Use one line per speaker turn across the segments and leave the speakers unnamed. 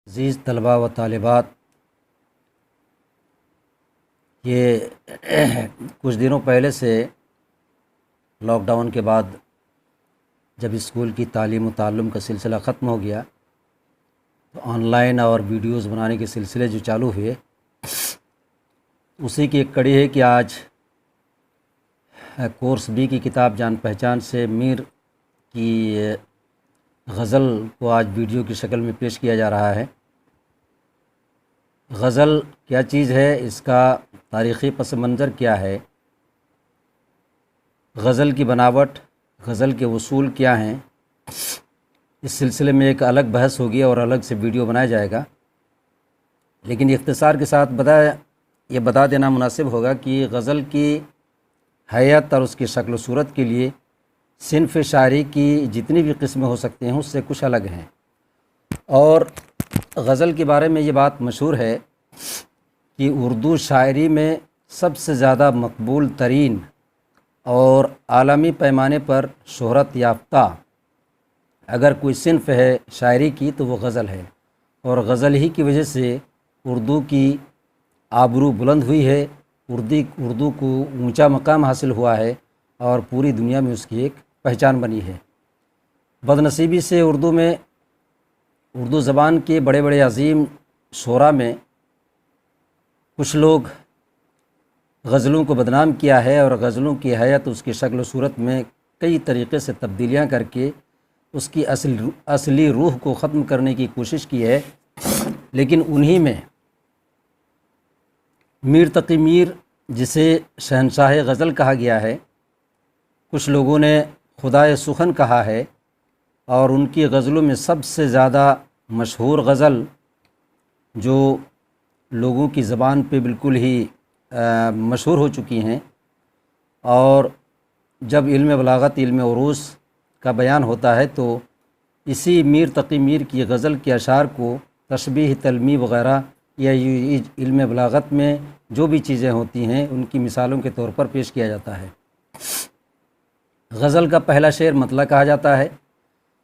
عزیز طلباء و طالبات، یہ کچھ دنوں پہلے سے لاک ڈاؤن کے بعد جب اسکول کی تعلیم و تعلم کا سلسلہ ختم ہو گیا تو آن لائن اور ویڈیوز بنانے کے سلسلے جو چالو ہوئے، اسی کی ایک کڑی ہے کہ آج کورس بی کی کتاب جان پہچان سے میر کی غزل کو آج ویڈیو کی شکل میں پیش کیا جا رہا ہے۔ غزل کیا چیز ہے، اس کا تاریخی پس منظر کیا ہے، غزل کی بناوٹ، غزل کے اصول کیا ہیں، اس سلسلے میں ایک الگ بحث ہوگی اور الگ سے ویڈیو بنایا جائے گا۔ لیکن اختصار کے ساتھ یہ بتا دینا مناسب ہوگا کہ غزل کی حیت اور اس کی شکل و صورت کے لیے صنف شاعری کی جتنی بھی قسمیں ہو سکتے ہیں اس سے کچھ الگ ہیں۔ اور غزل کے بارے میں یہ بات مشہور ہے کہ اردو شاعری میں سب سے زیادہ مقبول ترین اور عالمی پیمانے پر شہرت یافتہ اگر کوئی صنف ہے شاعری کی تو وہ غزل ہے، اور غزل ہی کی وجہ سے اردو کی آبرو بلند ہوئی ہے، اردو کو اونچا مقام حاصل ہوا ہے اور پوری دنیا میں اس کی ایک پہچان بنی ہے۔ بدنصیبی سے اردو زبان کے بڑے بڑے عظیم شعراء میں کچھ لوگ غزلوں کو بدنام کیا ہے اور غزلوں کی حیت، اس کی شکل و صورت میں کئی طریقے سے تبدیلیاں کر کے اس کی اصلی روح کو ختم کرنے کی کوشش کی ہے۔ لیکن انہی میں میر تقی میر، جسے شہنشاہ غزل کہا گیا ہے، کچھ لوگوں نے خدائے سخن کہا ہے، اور ان کی غزلوں میں سب سے زیادہ مشہور غزل جو لوگوں کی زبان پہ بالکل ہی مشہور ہو چکی ہیں، اور جب علم بلاغت، علم عروض کا بیان ہوتا ہے تو اسی میر تقی میر کی غزل کے اشعار کو تشبیہ، تلمیح وغیرہ یا علم بلاغت میں جو بھی چیزیں ہوتی ہیں ان کی مثالوں کے طور پر پیش کیا جاتا ہے۔ غزل کا پہلا شعر مطلع کہا جاتا ہے۔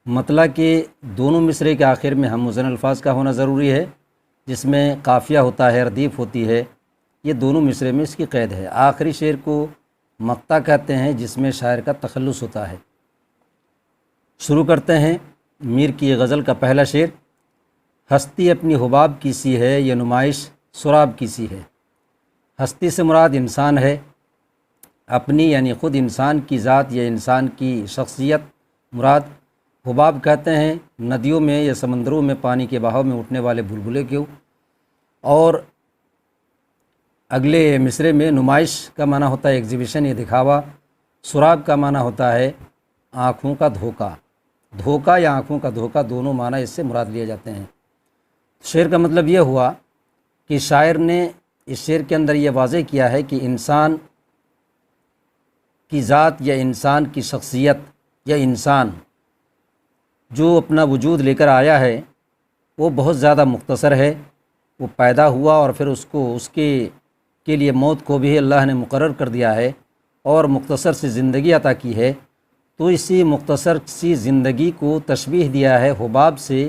مطلع کے دونوں مصرعے کے آخر میں ہم وزن الفاظ کا ہونا ضروری ہے، جس میں قافیہ ہوتا ہے، ردیف ہوتی ہے، یہ دونوں مصرعے میں اس کی قید ہے۔ آخری شعر کو مقطع کہتے ہیں، جس میں شاعر کا تخلص ہوتا ہے۔ شروع کرتے ہیں میر کی غزل کا پہلا شعر۔ ہستی اپنی حباب کی سی ہے، یہ نمائش سراب کی سی ہے۔ ہستی سے مراد انسان ہے، اپنی یعنی خود انسان کی ذات یا انسان کی شخصیت مراد۔ حباب کہتے ہیں ندیوں میں یا سمندروں میں پانی کے بہاؤ میں اٹھنے والے بلبلے کو۔ اور اگلے مصرعے میں نمائش کا معنی ہوتا ہے ایگزیبیشن یا دکھاوا، سراب کا معنی ہوتا ہے آنکھوں کا دھوکہ۔ دھوکہ یا آنکھوں کا دھوکہ دونوں معنی اس سے مراد لیے جاتے ہیں۔ شعر کا مطلب یہ ہوا کہ شاعر نے اس شعر کے اندر یہ واضح کیا ہے کہ انسان کی ذات یا انسان کی شخصیت یا انسان جو اپنا وجود لے کر آیا ہے وہ بہت زیادہ مختصر ہے۔ وہ پیدا ہوا اور پھر اس کے لیے موت کو بھی اللہ نے مقرر کر دیا ہے اور مختصر سی زندگی عطا کی ہے۔ تو اسی مختصر سی زندگی کو تشبیہ دیا ہے حباب سے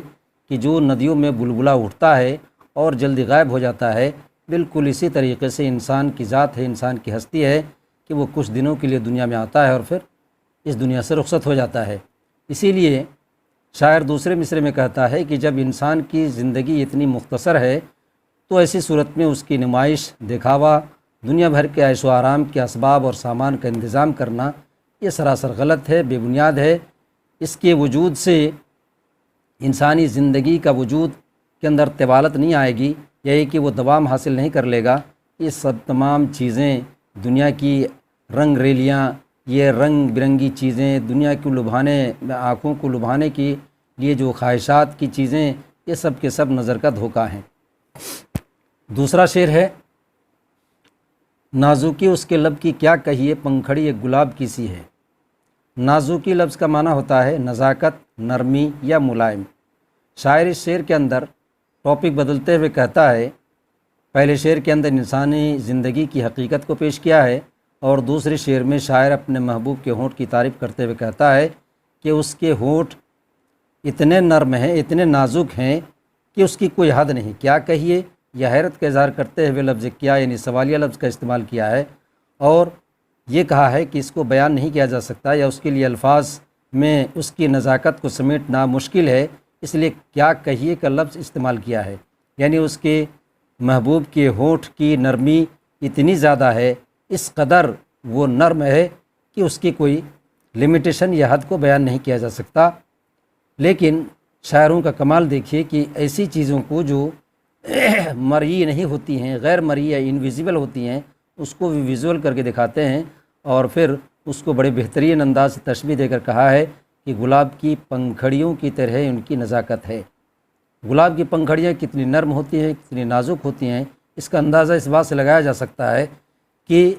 کہ جو ندیوں میں بلبلا اٹھتا ہے اور جلدی غائب ہو جاتا ہے۔ بالکل اسی طریقے سے انسان کی ذات ہے، انسان کی ہستی ہے کہ وہ کچھ دنوں کے لیے دنیا میں آتا ہے اور پھر اس دنیا سے رخصت ہو جاتا ہے۔ اسی لیے شاعر دوسرے مصرعے میں کہتا ہے کہ جب انسان کی زندگی اتنی مختصر ہے تو ایسی صورت میں اس کی نمائش، دکھاوا، دنیا بھر کے عیش و آرام کے اسباب اور سامان کا انتظام کرنا یہ سراسر غلط ہے، بے بنیاد ہے۔ اس کے وجود سے انسانی زندگی کا وجود کے اندر طوالت نہیں آئے گی، یہی کہ وہ دوام حاصل نہیں کر لے گا۔ یہ سب تمام چیزیں، دنیا کی رنگ ریلیاں، یہ رنگ برنگی چیزیں، دنیا کو لبھانے، آنکھوں کو لبھانے کے لیے جو خواہشات کی چیزیں، یہ سب کے سب نظر کا دھوکہ ہیں۔ دوسرا شعر ہے، نازکی اس کے لب کی کیا کہیے، پنکھڑی ایک گلاب کی سی ہے۔ نازکی لفظ کا معنی ہوتا ہے نزاکت، نرمی یا ملائم۔ شاعر اس شعر کے اندر ٹاپک بدلتے ہوئے کہتا ہے، پہلے شعر کے اندر انسانی زندگی کی حقیقت کو پیش کیا ہے، اور دوسرے شعر میں شاعر اپنے محبوب کے ہونٹ کی تعریف کرتے ہوئے کہتا ہے کہ اس کے ہونٹ اتنے نرم ہیں، اتنے نازک ہیں کہ اس کی کوئی حد نہیں، کیا کہیے، یا حیرت کا اظہار کرتے ہوئے لفظ کیا یعنی سوالیہ لفظ کا استعمال کیا ہے، اور یہ کہا ہے کہ اس کو بیان نہیں کیا جا سکتا یا اس کے لیے الفاظ میں اس کی نزاکت کو سمیٹنا مشکل ہے، اس لیے کیا کہیے کا لفظ استعمال کیا ہے، یعنی اس کے محبوب کے ہونٹ کی نرمی اتنی زیادہ ہے، اس قدر وہ نرم ہے کہ اس کی کوئی لمیٹیشن یا حد کو بیان نہیں کیا جا سکتا۔ لیکن شاعروں کا کمال دیکھیے کہ ایسی چیزوں کو جو مرئی نہیں ہوتی ہیں، غیر مرئی یا انویزیبل ہوتی ہیں، اس کو بھی ویژول کر کے دکھاتے ہیں، اور پھر اس کو بڑے بہترین انداز سے تشبیہ دے کر کہا ہے کہ گلاب کی پنکھڑیوں کی طرح ان کی نزاکت ہے۔ گلاب کی پنکھڑیاں کتنی نرم ہوتی ہیں، کتنی نازک ہوتی ہیں، اس کا اندازہ اس بات سے لگایا جا سکتا ہے کہ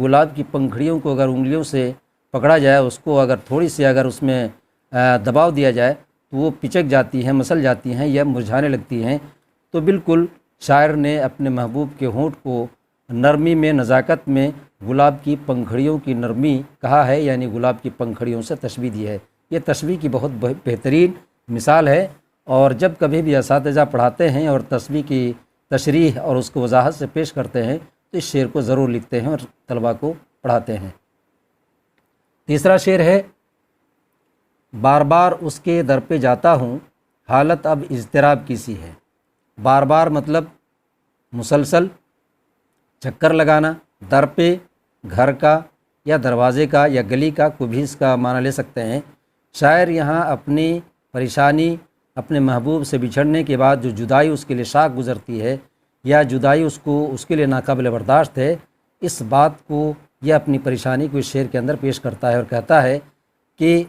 گلاب کی پنکھڑیوں کو اگر انگلیوں سے پکڑا جائے، اس کو اگر تھوڑی سی اگر اس میں دباؤ دیا جائے تو وہ پچک جاتی ہیں، مسل جاتی ہیں یا مرجھانے لگتی ہیں۔ تو بالکل شاعر نے اپنے محبوب کے ہونٹ کو نرمی میں، نزاکت میں گلاب کی پنکھڑیوں کی نرمی کہا ہے، یعنی گلاب کی پنکھڑیوں سے تشبیہ دی ہے۔ یہ تشبیہ کی بہت بہترین مثال ہے، اور جب کبھی بھی اساتذہ پڑھاتے ہیں اور تشبیہ کی تشریح اور اس کو وضاحت سے پیش کرتے ہیں تو اس شعر کو ضرور لکھتے ہیں اور طلباء کو پڑھاتے ہیں۔ تیسرا شعر ہے، بار بار اس کے در پہ جاتا ہوں، حالت اب اضطراب کی سی ہے۔ بار بار مطلب مسلسل، چکر لگانا، در پہ گھر کا یا دروازے کا یا گلی کا، کوئی بھی اس کا معنی لے سکتے ہیں۔ شاعر یہاں اپنی پریشانی، اپنے محبوب سے بچھڑنے کے بعد جو جدائی اس کے لیے شاق گزرتی ہے یا جدائی اس کے لیے ناقابل برداشت ہے، اس بات کو یا اپنی پریشانی کو اس شعر کے اندر پیش کرتا ہے اور کہتا ہے کہ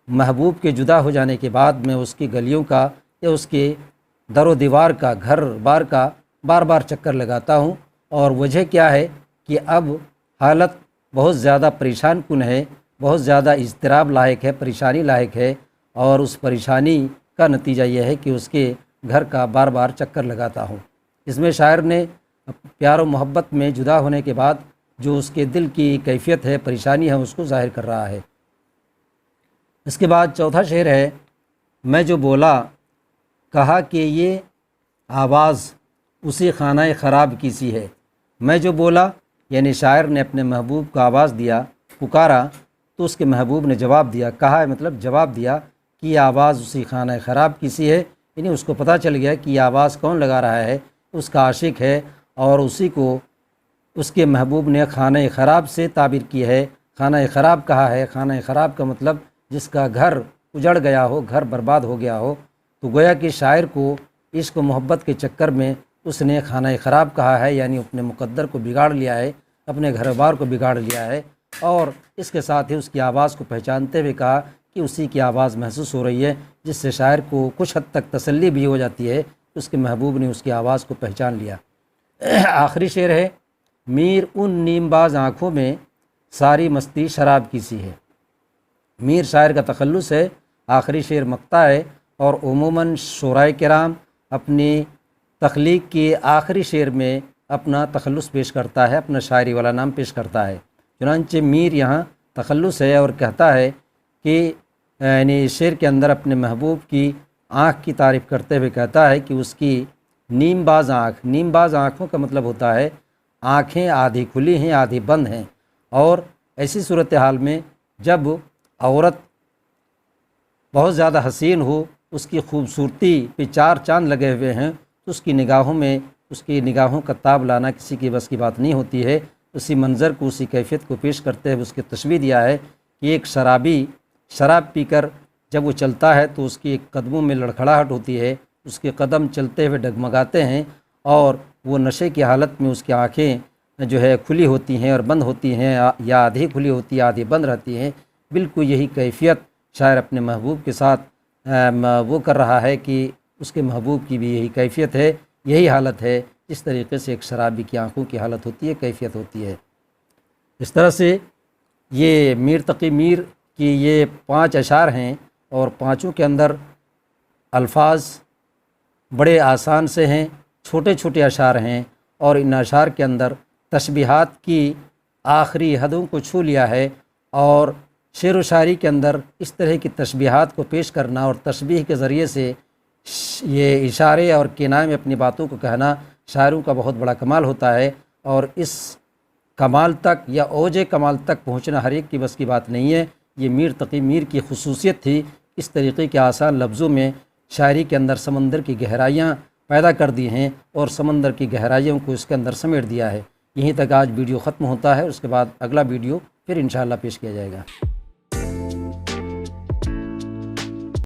محبوب کے جدا ہو جانے کے بعد میں اس کی گلیوں کا یا اس کے در و دیوار کا، گھر بار کا بار بار چکر لگاتا ہوں، اور وجہ کیا ہے کہ اب حالت بہت زیادہ پریشان کن ہے، بہت زیادہ اضطراب لاحق ہے، پریشانی لاحق ہے، اور اس پریشانی کا نتیجہ یہ ہے کہ اس کے گھر کا بار بار چکر لگاتا ہوں۔ اس میں شاعر نے پیار و محبت میں جدا ہونے کے بعد جو اس کے دل کی کیفیت ہے، پریشانی ہے، اس کو ظاہر کر رہا ہے۔ اس کے بعد چوتھا شعر ہے، میں جو بولا کہا کہ یہ آواز اسی خانہ خراب کی سی ہے۔ میں جو بولا یعنی شاعر نے اپنے محبوب کو آواز دیا، پکارا، تو اس کے محبوب نے جواب دیا، کہا مطلب جواب دیا کہ یہ آواز اسی خانہ خراب کی سی ہے، یعنی اس کو پتہ چل گیا کہ یہ آواز کون لگا رہا ہے، اس کا عاشق ہے، اور اسی کو اس کے محبوب نے خانہ خراب سے تعبیر کی ہے، خانہ خراب کہا ہے۔ خانہ خراب کا مطلب جس کا گھر اجڑ گیا ہو، گھر برباد ہو گیا ہو، تو گویا کہ شاعر کو عشق و محبت کے چکر میں اس نے خانہ خراب کہا ہے، یعنی اپنے مقدر کو بگاڑ لیا ہے، اپنے گھر بار کو بگاڑ لیا ہے، اور اس کے ساتھ ہی اس کی آواز کو پہچانتے ہوئے کہا کہ اسی کی آواز محسوس ہو رہی ہے، جس سے شاعر کو کچھ حد تک تسلی بھی ہو جاتی ہے، اس کے محبوب نے اس کی آواز کو پہچان لیا۔ آخری شعر ہے، میر ان نیم باز آنکھوں میں ساری مستی شراب کی سی ہے۔ میر شاعر کا تخلص ہے، آخری شعر مقطع ہے، اور عموماً شعراء کرام اپنی تخلیق کے آخری شعر میں اپنا تخلص پیش کرتا ہے، اپنا شاعری والا نام پیش کرتا ہے۔ چنانچہ میر یہاں تخلص ہے اور کہتا ہے کہ یعنی شعر کے اندر اپنے محبوب کی آنکھ کی تعریف کرتے ہوئے کہتا ہے کہ اس کی نیم باز آنکھ، نیم باز آنکھوں کا مطلب ہوتا ہے آنکھیں آدھی کھلی ہیں آدھی بند ہیں، اور ایسی صورتحال میں جب عورت بہت زیادہ حسین ہو، اس کی خوبصورتی پہ چار چاند لگے ہوئے ہیں، تو اس کی نگاہوں میں اس کی نگاہوں کا تاب لانا کسی کی بس کی بات نہیں ہوتی ہے۔ اسی منظر کو، اسی کیفیت کو پیش کرتے ہوئے اس کی تشبیہ دیا ہے کہ ایک شرابی شراب پی کر جب وہ چلتا ہے تو اس کی قدموں میں لڑکھڑاہٹ ہوتی ہے، اس کے قدم چلتے ہوئے ڈگمگاتے ہیں، اور وہ نشے کی حالت میں اس کی آنکھیں جو ہے کھلی ہوتی ہیں اور بند ہوتی ہیں، یا آدھی کھلی ہوتی ہے آدھی بند رہتی ہیں۔ بالکل یہی کیفیت شاعر اپنے محبوب کے ساتھ وہ کر رہا ہے کہ اس کے محبوب کی بھی یہی کیفیت ہے، یہی حالت ہے، جس طریقے سے ایک شرابی کی آنکھوں کی حالت ہوتی ہے، کیفیت ہوتی ہے۔ اس طرح سے یہ میر تقی میر کی یہ 5 اشعار ہیں، اور پانچوں کے اندر الفاظ بڑے آسان سے ہیں، چھوٹے چھوٹے اشعار ہیں، اور ان اشعار کے اندر تشبیہات کی آخری حدوں کو چھو لیا ہے، اور شعر و شاعری کے اندر اس طرح کی تشبیہات کو پیش کرنا اور تشبیہ کے ذریعے سے یہ اشارے اور کنایے میں اپنی باتوں کو کہنا شاعروں کا بہت بڑا کمال ہوتا ہے، اور اس کمال تک یا اوج کمال تک پہنچنا ہر ایک کی بس کی بات نہیں ہے۔ یہ میر تقی میر کی خصوصیت تھی، اس طریقے کے آسان لفظوں میں شاعری کے اندر سمندر کی گہرائیاں پیدا کر دی ہیں اور سمندر کی گہرائیوں کو اس کے اندر سمیٹ دیا ہے۔ یہیں تک آج ویڈیو ختم ہوتا ہے، اس کے بعد اگلا ویڈیو پھر انشاءاللہ پیش کیا جائے گا۔